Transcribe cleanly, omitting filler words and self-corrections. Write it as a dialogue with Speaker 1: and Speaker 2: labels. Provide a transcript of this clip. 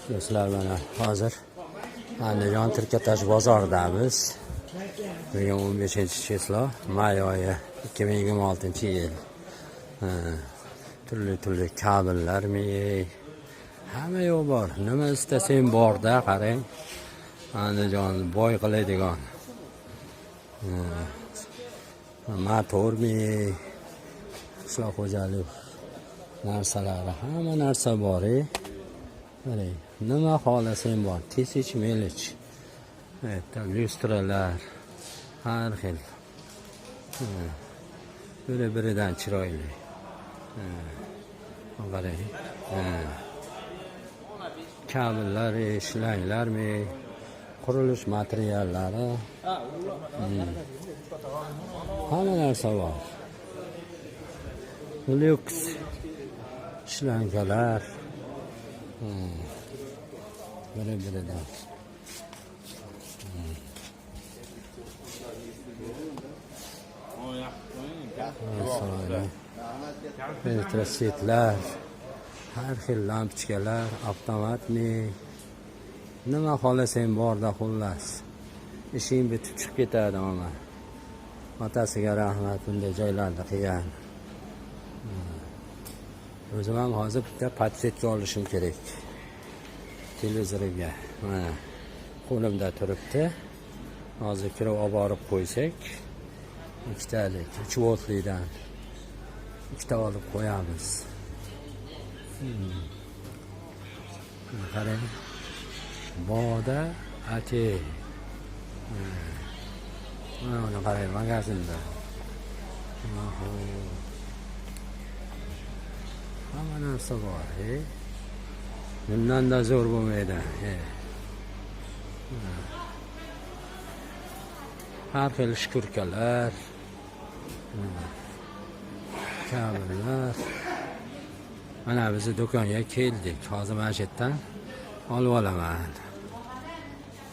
Speaker 1: Do'stlar, mana hozir Andijon Tirkatash bozoridamiz. Bugun 15-cheklo, may oyi 2026-yil. Turli kabellarmi, hamma yo'q bor. Nima istasang borda, qarang. Andijon boy qiladigan. Motormi, qishloq xo'jalik narsalari, hamma narsa bor. Qarang, nima xohlasang bor. Tisich melich. Lyustralar, har xil. Biri-biridan chiroyli. Qarang. Kabellar, shlanglarmi, qurilish materiallari. Hamma narsa bor. Lyuks shlankalar. Biri-biridan. Elektrosetlar, har xil lampochkalar, avtomatni, nima xohlasang borda, xullas. Ishing bitib chiqib ketadi ama. Otasiga rahmat, bunday joylarda qilgan. O'zim ham hozir bitta patsetga olishim kerak. Televizoriga. Mana qo'limda turibdi. Hozir kirib olib borib qo'ysak, ikkitalik 3 voltlidan ikkita olib qo'yamiz. Qarang. Boda ati. Mana qarang, magazinda. Hamma narsa bor, bundan-da zo'r bo'lmaydi. Har xil shkurkalar, kabellar. Mana biz do'konga keldik. Hozir mana shu yerdan olib olaman.